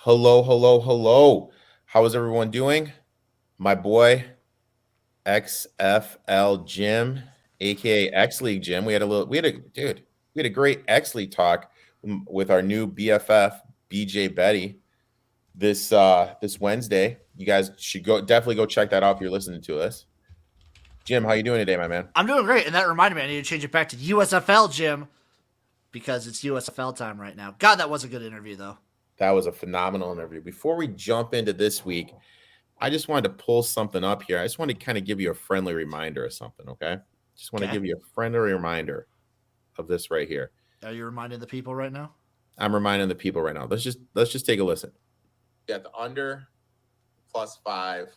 Hello, hello, hello. How is everyone doing? My boy XFL Jim, aka X League Jim. We had a great X League talk with our new BFF BJ Betty this Wednesday. You guys should definitely go check that out if you're listening to us. Jim, how you doing today, my man? I'm doing great, and that reminded me I need to change it back to USFL, Jim, because it's USFL time right now. God, that was a good interview, though. That was a phenomenal interview. Before we jump into this week, I just wanted to pull something up here. I just want to kind of give you a friendly reminder of something, okay? Just want to Okay. give you a friendly reminder of this right here. Are you reminding the people right now? I'm reminding the people right now. Let's just take a listen. Got the under +5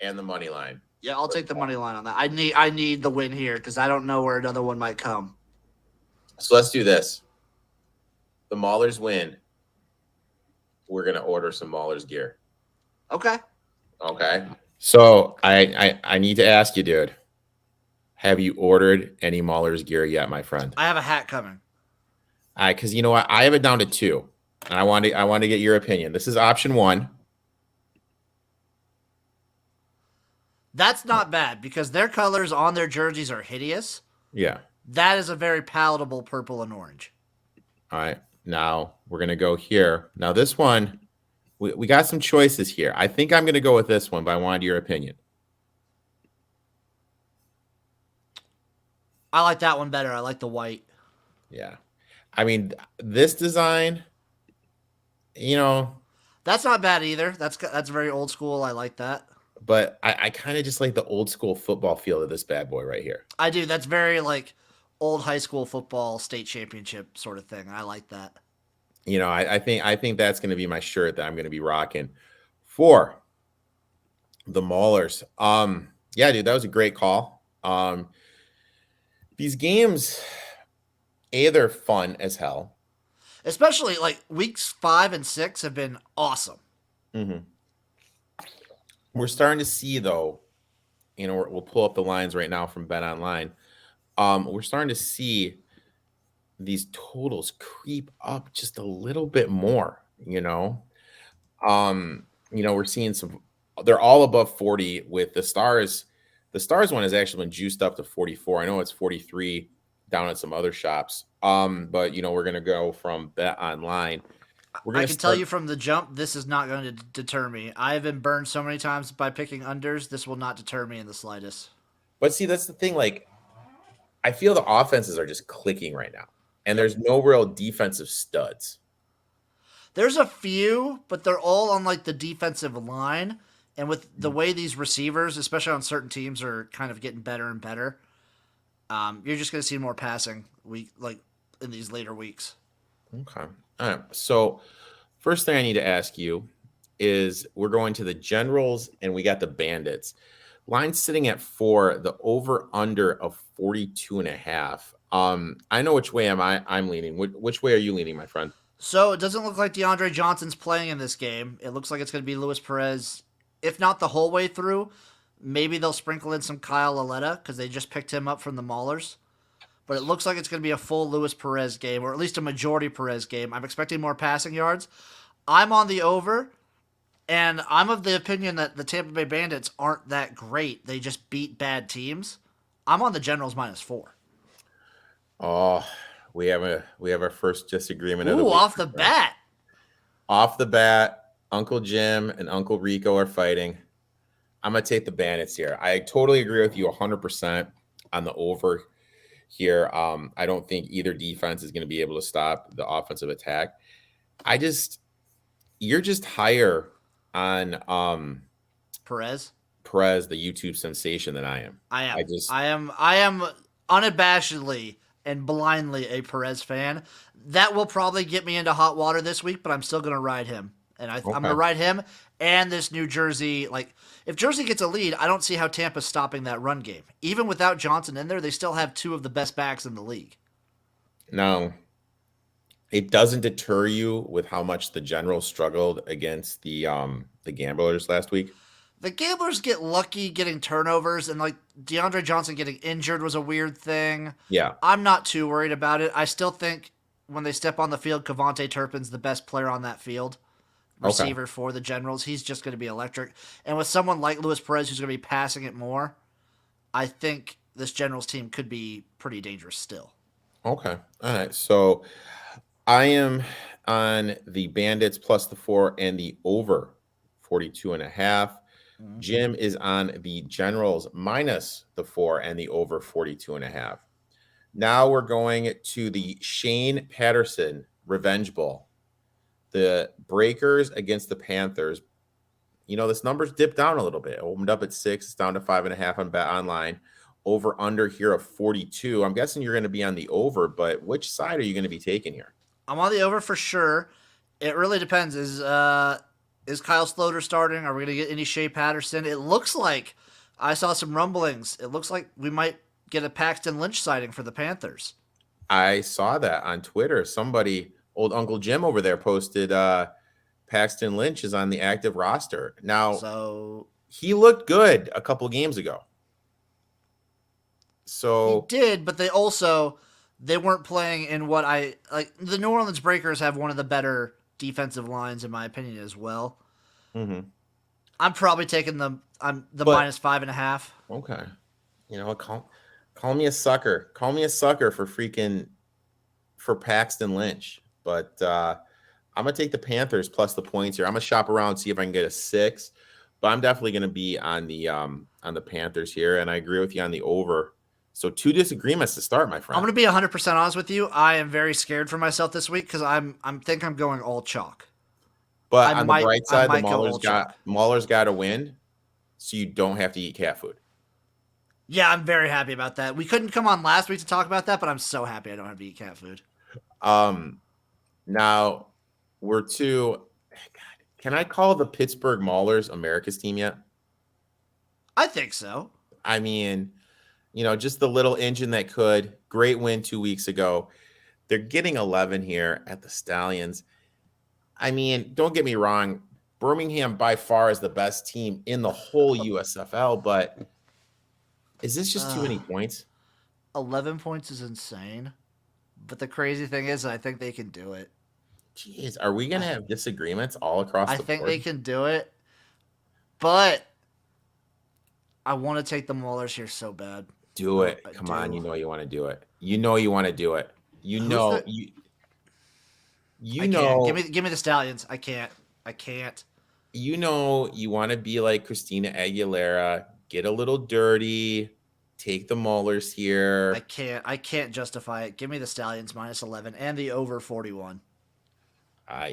and the money line. Yeah, I'll take the money line on that. I need the win here because I don't know where another one might come. So let's do this. The Maulers win. We're gonna order some Maulers gear. Okay. Okay. So I need to ask you, dude. Have you ordered any Maulers gear yet, my friend? I have a hat coming. All right, because you know what? I have it down to 2. And I want to get your opinion. This is option 1. That's not bad because their colors on their jerseys are hideous. Yeah. That is a very palatable purple and orange. All right. Now we're gonna go here. Now this one, we got some choices here. I think I'm gonna go with this one, but I wanted your opinion. I like that one better. I like the white. Yeah. I mean, this design, you know, That's not bad either. That's very old school. I like that. but I kind of just like the old school football feel of this bad boy right here. I do. That's very like old high school football state championship sort of thing. I like that. You know, I think that's gonna be my shirt that I'm gonna be rocking for the Maulers. Yeah, dude, that was a great call. These games, they're fun as hell. Especially like weeks 5 and 6 have been awesome. Mm-hmm. We're starting to see though, we'll pull up the lines right now from Bet Online. We're starting to see these totals creep up just a little bit more. We're seeing some. They're all above 40 with the Stars. The Stars one has actually been juiced up to 44. I know it's 43 down at some other shops. But we're gonna go from Bet Online. I can tell you from the jump, this is not going to deter me. I have been burned so many times by picking unders. This will not deter me in the slightest. But see, that's the thing. Like, I feel the offenses are just clicking right now, and there's no real defensive studs. There's a few, but they're all on like the defensive line. And with the way these receivers, especially on certain teams, are kind of getting better and better, you're just going to see more passing in these later weeks. Okay. All right. So, first thing I need to ask you is we're going to the Generals and we got the Bandits. Line sitting at 4, the over under of 42.5. I know which way I'm leaning. Which way are you leaning, my friend? So it doesn't look like DeAndre Johnson's playing in this game. It looks like it's going to be Luis Perez, if not the whole way through. Maybe they'll sprinkle in some Kyle Laletta because they just picked him up from the Maulers. But it looks like it's going to be a full Luis Perez game, or at least a majority Perez game. I'm expecting more passing yards. I'm on the over, and I'm of the opinion that the Tampa Bay Bandits aren't that great. They just beat bad teams. I'm on the Generals -4. Oh, we have our first disagreement of the Ooh, week. off the bat. Off the bat, Uncle Jim and Uncle Rico are fighting. I'm going to take the Bandits here. I totally agree with you 100% on the over here. I don't think either defense is going to be able to stop the offensive attack. You're just higher on Perez, the YouTube sensation than I am. I am unabashedly and blindly a Perez fan. That will probably get me into hot water this week, but I'm still going to ride him. And I'm going to ride him and this New Jersey. Like, if Jersey gets a lead, I don't see how Tampa's stopping that run game. Even without Johnson in there, they still have 2 of the best backs in the league. No, it doesn't deter you with how much the Generals struggled against the Gamblers last week. The Gamblers get lucky getting turnovers, and like DeAndre Johnson getting injured was a weird thing. Yeah. I'm not too worried about it. I still think when they step on the field, Cavante Turpin's the best player on that field. Okay. receiver for the Generals. He's just going to be electric. And with someone like Luis Perez who's going to be passing it more, I think this Generals team could be pretty dangerous still. Okay. All right. So I am on the Bandits plus the 4 and the over 42.5. Mhm. Jim is on the Generals minus the 4 and the over 42.5. Now we're going to the Shane Patterson Revenge Bowl. The Breakers against the Panthers. This number's dipped down a little bit. It opened up at 6. It's down to 5.5 on Bet Online. Over under here of 42. I'm guessing you're going to be on the over, but which side are you going to be taking here? I'm on the over for sure. It really depends. Is Kyle Sloter starting? Are we going to get any Shea Patterson? It looks like I saw some rumblings. It looks like we might get a Paxton Lynch sighting for the Panthers. I saw that on Twitter. Somebody, old Uncle Jim over there, posted Paxton Lynch is on the active roster. Now, So he looked good a couple games ago. he So, did, but they weren't playing in what I like. The New Orleans Breakers have one of the better defensive lines in my opinion as well. mhm. I'm probably taking the But minus 5.5. okay, call me a sucker. Call me a sucker for Paxton Lynch. But I'm gonna take the Panthers plus the points here. I'm gonna shop around, see if I can get a 6. But I'm definitely gonna be on the Panthers here, and I agree with you on the over. So 2 disagreements to start, my I'm friend. gonna be 100% honest with you. I am very scared for myself this week because I'm going all chalk. But on the bright I side, the might go all chalk. Mauler's got to win, so you don't have to eat cat food. Yeah, I'm very happy about that. We couldn't come on last week to talk about that, but I'm so happy I don't have to eat cat food. Um, Now we're to. God, can I call the Pittsburgh Maulers America's team yet? I think so. I mean, just the little engine that could. Great win 2 weeks ago. They're getting 11 here at the Stallions. I mean, don't get me wrong. Birmingham by far is the best team in the whole USFL, but is this just too many points? 11 points is insane. But the crazy thing is, I think they can do it. Jeez, are we going to have disagreements all across I the think board? they can do it. But I want to take the Maulers here so bad. Do it. I Come on, do. you know you want to do it. You know you want to do it. You Who's know the? you I can't. know Give me the Stallions. I can't. I can't. you want to be like Christina Aguilera, get a little dirty, take the Maulers I here. can't. I can't justify it. Give me the Stallions minus 11 and the over 41.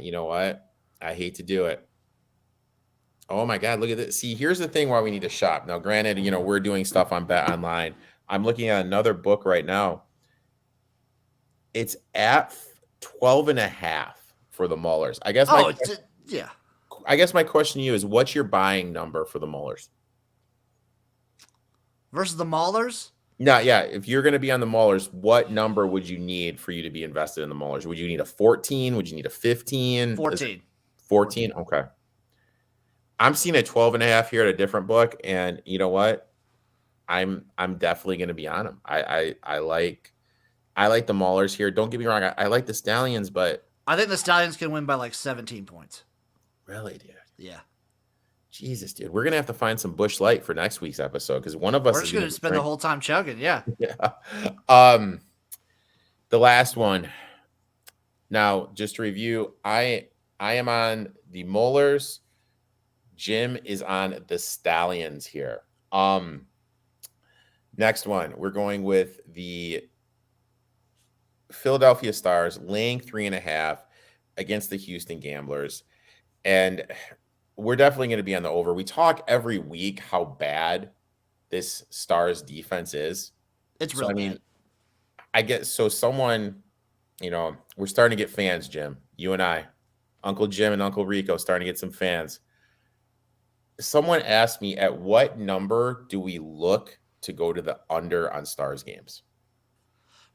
You know what? I hate to do it. Oh my God, look at this. See, here's the thing why we need to shop. Now, granted, we're doing stuff on Bet Online. I'm looking at another book right now. It's at 12.5 for the Maulers. Oh, yeah. I guess my question to you is what's your buying number for the Maulers? Versus the Maulers, No, yeah. If you're going to be on the Maulers, what number would you need for you to be invested in the Maulers? Would you need a 14? Would you need a 15? 14. 14? Okay. I'm seeing a 12.5 here at a different book, and you know what? I'm definitely going to be on them. I like the Maulers here. Don't get me wrong. I like the Stallions, but I think the Stallions can win by like 17 points. really, dude. Yeah. Jesus, dude. We're gonna have to find some Bush Light for next week's episode because one of us We're is just going gonna to be spend the whole time chugging. Yeah. yeah. Um, the last one. Now, just to review, I am on the Molars. Jim is on the Stallions here. Next one, we're going with the Philadelphia Stars laying 3.5 against the Houston Gamblers. And we're definitely going to be on the over. We talk every week how bad this Stars defense is. It's So, real I mean, bad. I get so someone, we're starting to get fans, Jim. You and I, Uncle Jim and Uncle Rico, starting to get some fans. Someone asked me, at what number do we look to go to the under on Stars games?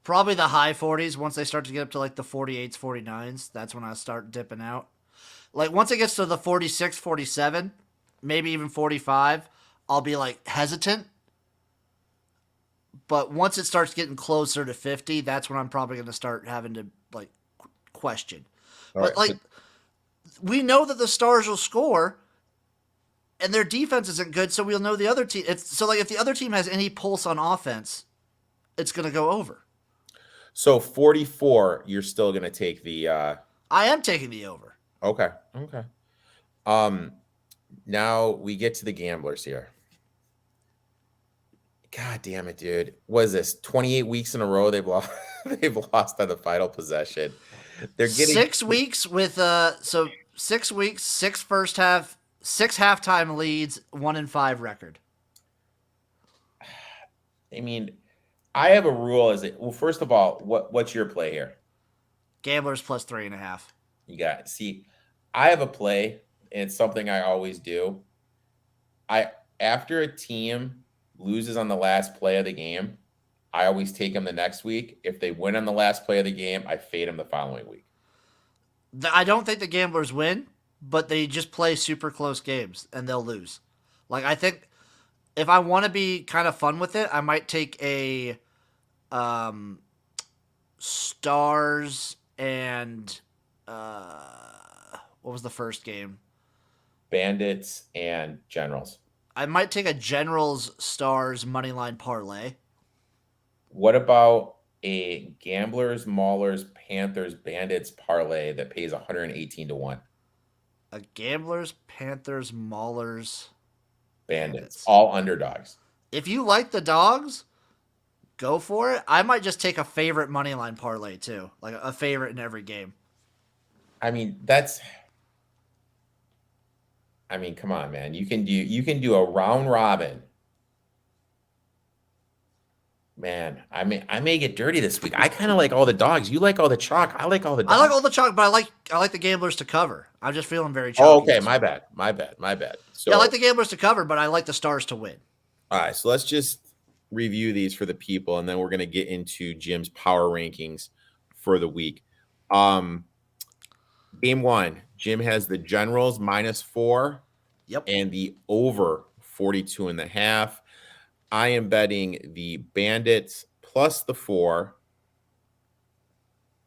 Probably the high 40s. Once they start to get up to like the 48s, 49s, that's when I start dipping out. Like once it gets to the 46, 47, maybe even 45, I'll be like hesitant. But once it starts getting closer to 50, that's when I'm probably going to start having to like question. All But right. like we know that the Stars will score, and their defense isn't good, so we'll know the other team. So like if the other team has any pulse on offense, it's going to go over. So 44, you're still going to take the I am taking the over. okay. Okay. Um now we get to the gamblers here. God damn it, dude. What is this? 28 weeks in a row they've lost they've lost on the final possession. They're getting 6 weeks with 6 weeks, six first half, six halftime leads, 1-5 record. I mean, I have a rule as it well, first of all, what's your play here? Gamblers plus 3.5. You got see, I have a play, and it's something I always do. I After a team loses on the last play of the game, I always take them the next week. If they win on the last play of the game, I fade them the following week. I don't think the Gamblers win, but they just play super close games and they'll lose. Like I think if I want to be kind of fun with it, I might take a Stars and what was the first game? Bandits and Generals. I might take a Generals Stars moneyline parlay. What about a Gamblers, Maulers, Panthers, Bandits parlay that pays 118 to 1? A Gamblers, Panthers, Maulers, Bandits, all underdogs. If you like the dogs, go for it. I might just take a favorite moneyline parlay too, like a favorite in every game. I mean, come on, man. You can do a round robin. Man, I may get dirty this week. I kind of like all the dogs. You like all the chalk. I like all the dogs. I like all the chalk, but I like the Gamblers to cover. I'm just feeling very chalky. Oh, okay. My bad. So yeah, I like the Gamblers to cover, but I like the Stars to win. All right, so let's just review these for the people, and then we're going to get into Jim's power rankings for the week. Game 1, Jim has the Generals -4. Yep. And the over 42.5. I am betting the Bandits plus the 4.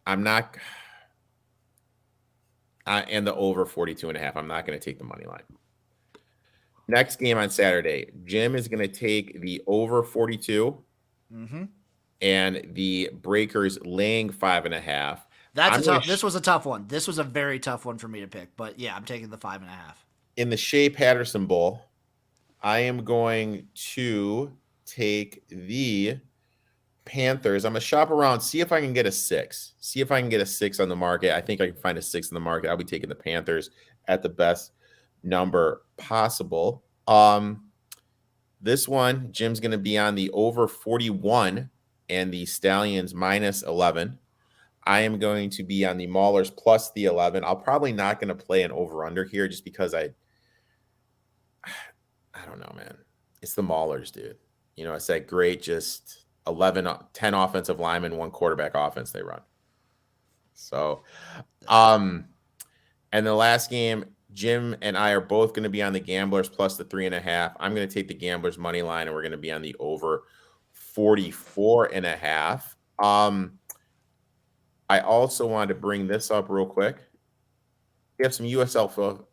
And the over 42.5. I'm not going to take the money line. Next game on Saturday, Jim is going to take the over 42 and the Breakers laying 5.5. This was a tough one. This was a very tough one for me to pick, but yeah, I'm taking the 5.5. In the Shea Patterson Bowl, I am going to take the Panthers. I'm going to shop around, see if I can get a 6. See if I can get a 6 on the market. I think I can find a 6 in the market. I'll be taking the Panthers at the best number possible. This one, Jim's going to be on the over 41 and the Stallions -11. I am going to be on the Maulers plus the 11. I'll probably not going to play an over-under here just because I don't know, man. It's the Maulers, dude. You know, it's that great just 10 offensive linemen, 1 quarterback offense they run. So, and the last game, Jim and I are both going to be on the Gamblers plus the 3.5. I'm going to take the Gamblers money line, and we're going to be on the over 44.5. I also wanted to bring this up real quick. We have some USFL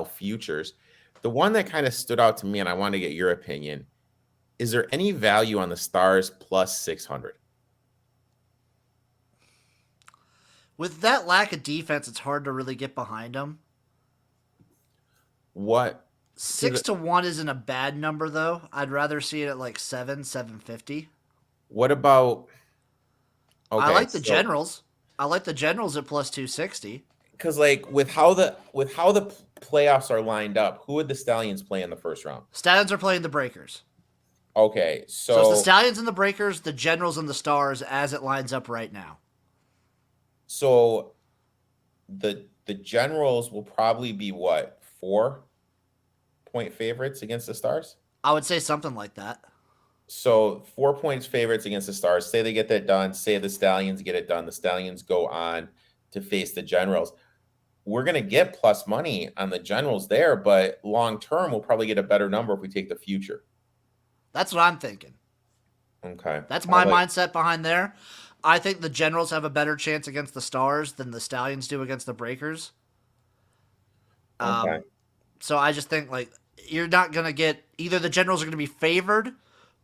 futures. The one that kind of stood out to me, and I want to get your opinion, is there any value on the Stars plus 600? With that lack of defense, it's hard to really get behind them. What? 6 to 1 isn't a bad number, though. I'd rather see it at like 750. What about... Okay, I like the Generals. I like the Generals at plus 260. Because like with how the playoffs are lined up, who would the Stallions play in the first round? Stallions are playing the Breakers. Okay, so it's the Stallions and the Breakers, the Generals and the Stars as it lines up right now. So the Generals will probably be what, 4-point favorites against the Stars? I would say something like that. So 4 points favorites against the Stars. Say they get that done. Say the Stallions get it done. The Stallions go on to face the Generals. We're going to get plus money on the Generals there, but long term, we'll probably get a better number if we take the future. That's what I'm thinking. Okay. That's my mindset behind there. I think the Generals have a better chance against the Stars than the Stallions do against the Breakers. Okay. So I just think like you're not gonna get either the Generals are gonna be favored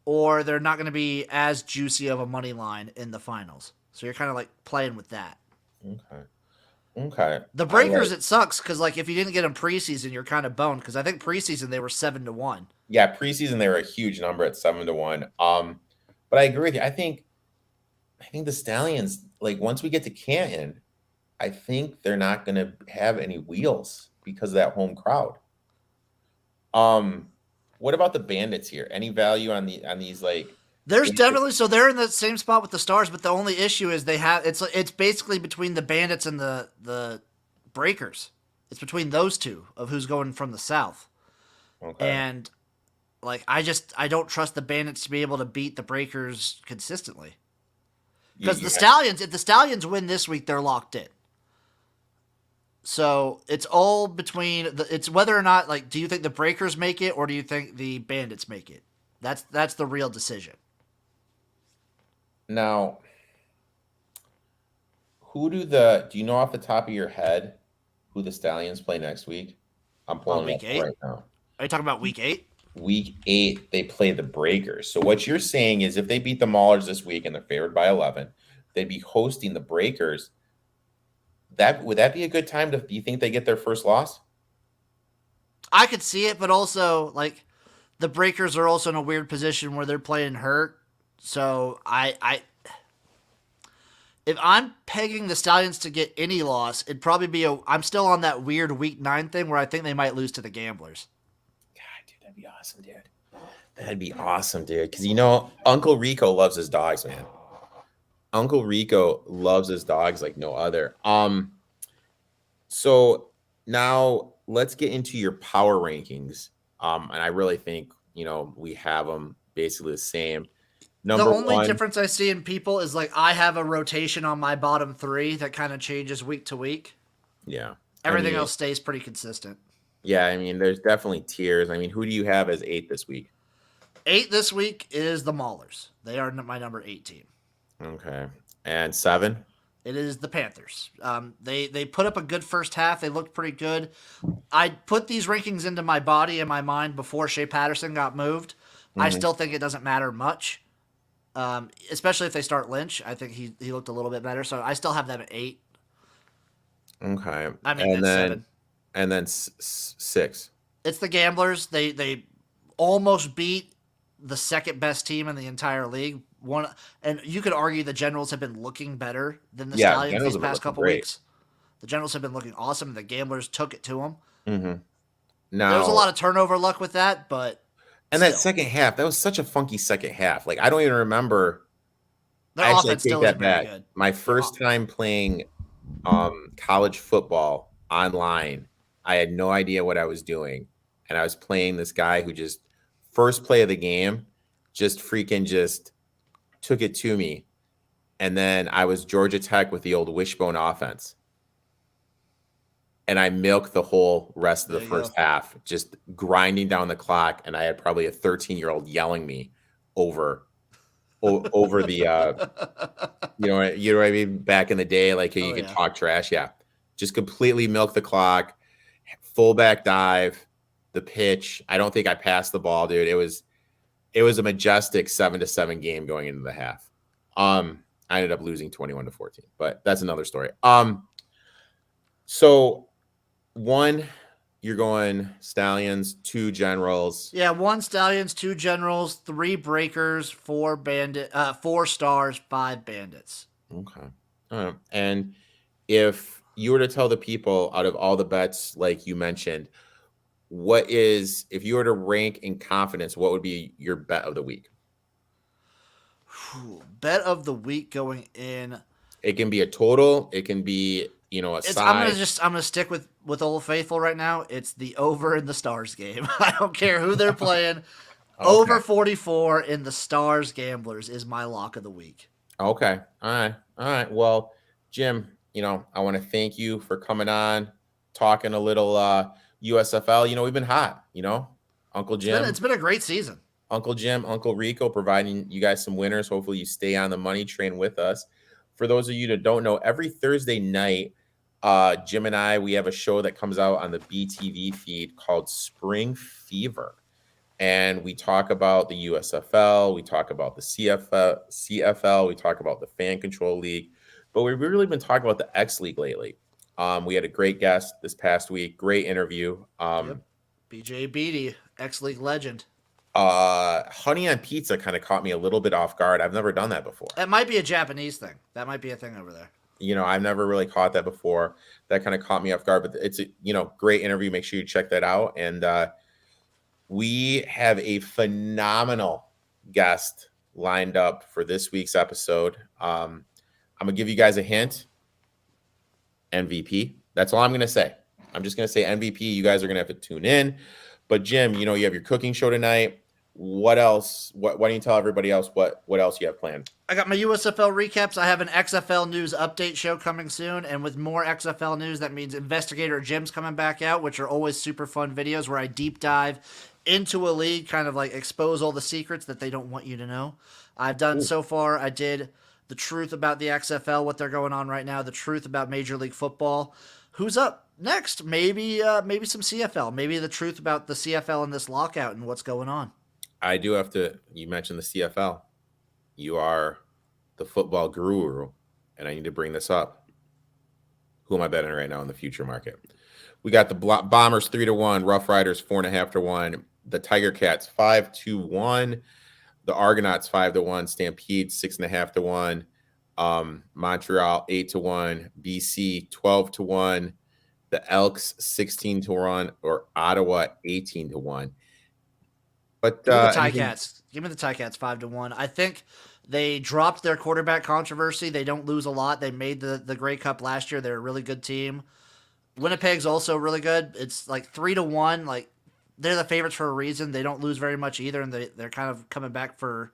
or they're not gonna be as juicy of a money line in the finals. So you're kind of like playing with that. Okay. Okay. The All right. Breakers, it sucks because like if you didn't get them preseason, you're kind of boned because I think preseason they were 7-1. Yeah, preseason they were a huge number at 7-1. But I agree with you. I think the Stallions, like once we get to Canton, I think they're not gonna have any wheels because of that home crowd. Um, what about the Bandits here? Any value on these like There's Bandits? definitely so they're in the same spot with the Stars, but the only issue is they have it's basically between the Bandits and the Breakers. It's between those two of who's going from the South, Okay. and like I don't trust the Bandits to be able to beat the Breakers consistently You, because you, if the Stallions win this week, they're locked in. So it's all between it's whether or not like do you think the Breakers make it or do you think the Bandits make it? That's the real decision. now, do you know off the top of your head who the Stallions play next week? I'm On pulling it week up eight, right now. are you talking about week 8? Week 8, they play the Breakers. So what you're saying is if they beat the Maulers this week and they're favored by 11, they'd be hosting the Breakers. That would that be a good time do you think they get their first loss? I could see it, but also like the Breakers are also in a weird position where they're playing hurt. So I if I'm pegging the Stallions to get any loss, it'd probably be I'm still on that weird week 9 thing where I think they might lose to the Gamblers. God, dude, that'd be awesome, dude. That'd be awesome, dude. Because Uncle Rico loves his dogs, man. Uncle Rico loves his dogs like no other. So now let's get into your power rankings. And I really think we have them basically the same. The Number only one, difference I see in people is like I have a rotation on my bottom 3 that kind of changes week to week. yeah. Everything else stays pretty consistent. Yeah, I mean, there's definitely tiers. I mean, who do you have as 8 this week? 8 this week is the Maulers. They are my number 18. Okay. And 7? It is the Panthers. They put up a good first half. They looked pretty good. I put these rankings into my body and my mind before Shea Patterson got moved. I Mhm. still think it doesn't matter much, especially if they start Lynch. I think he looked a little bit better. So I still have them at 8. Okay. I mean, at 7. And then 6. It's the Gamblers. They almost beat the second best team in the entire league. And you could argue the Generals have been looking better than the Yeah, Stallions Generals these have been past looking couple great. weeks. The Generals have been looking awesome. The Gamblers took it to them. Mhm. There was a Now, lot of turnover luck with that, but and that still, second half, that was such a funky second half. Like I don't even remember. their Actually, I offense take still that isn't very back. good. My first time playing college football online, I had no idea what I was doing, and I was playing this guy who just first play of the game, just freaking just took it to me, and then I was Georgia Tech with the old wishbone offense, and I milked the whole rest of There the you first go. half, just grinding down the clock, and I had probably a 13-year-old yelling me over over the you know what I mean? Back in the day, like Oh you could yeah. talk trash. Yeah. Just completely milk the clock, fullback dive, the pitch. I don't think I passed the ball, dude. It was a majestic 7-7 game going into the half. I ended up losing 21-14, but that's another story. So one, you're going Stallions, 2 Generals. Yeah, 1 Stallions, 2 Generals, 3 Breakers, 4 Stars, 5 Bandits. Okay. All right. And if you were to tell the people out of all the bets, like you mentioned, if you were to rank in confidence, what would be your bet of the week? Bet of the week going in. It can be a total. It can be, a I'm side. gonna stick with Old Faithful right now. It's the over in the Stars game. I don't care who they're playing. Okay. Over 44 in the Stars Gamblers is my lock of the week. Okay. All right. All right. Well, Jim, I want to thank you for coming on, talking a little USFL. We've been hot, Uncle Jim. It's been a great season. Uncle Jim, Uncle Rico providing you guys some winners. Hopefully you stay on the money train with us. For those of you that don't know, every Thursday night, Jim and I, we have a show that comes out on the BTV feed called Spring Fever. And we talk about the USFL, we talk about the CFL, we talk about the Fan Control League, but we've really been talking about the X League lately. We had a great guest this past week, great interview. Yep. BJ Beatty, X-League legend. Honey on Pizza kind of caught me a little bit off guard. I've never done that before. It might be a Japanese thing. That might be a thing over there. I've never really caught that before. That kind of caught me off guard, but it's a, great interview. Make sure you check that out. And we have a phenomenal guest lined up for this week's episode. I'm going to give you guys a hint. MVP. That's all I'm going to say. I'm just going to say MVP. You guys are going to have to tune in. But Jim, you have your cooking show tonight. What else? Why don't you tell everybody else what else you have planned? I got my USFL recaps. I have an XFL news update show coming soon. And with more XFL news, that means Investigator Jim's coming back out, which are always super fun videos where I deep dive into a league, kind of like expose all the secrets that they don't want you to know. I've done so far. I did the truth about the XFL, what they're going on right now, the truth about Major League Football. Who's up next? Maybe some CFL. Maybe the truth about the CFL and this lockout and what's going on. I do have to. You mentioned the CFL. You are the football guru, and I need to bring this up. Who am I betting right now in the future market? We got the Bombers 3-1, Rough Riders 4.5-1, the Tiger Cats 5-1, the Argonauts 5-1, Stampede 6.5-1, Montreal 8-1, BC 12-1, the Elks 16-1, or Ottawa 18-1. But give me the Ticats. Give me the Ticats 5-1. I think they dropped their quarterback controversy. They don't lose a lot. They made the Grey Cup last year. They're a really good team. Winnipeg's also really good. It's like 3-1. Like they're the favorites for a reason. They don't lose very much either, and they're kind of coming back for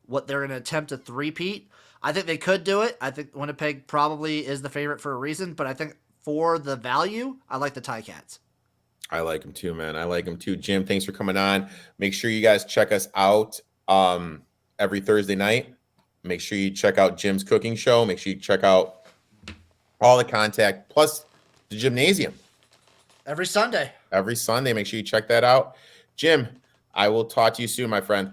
what they're going to attempt to three-peat. I think they could do it. I think Winnipeg probably is the favorite for a reason, but I think for the value, I like the Ticats. I like them too, man. I like them too. Jim, thanks for coming on. Make sure you guys check us out every Thursday night. Make sure you check out Jim's cooking show. Make sure you check out all the contact, plus the gymnasium. Every Sunday. Make sure you check that out. Jim, I will talk to you soon, my friend.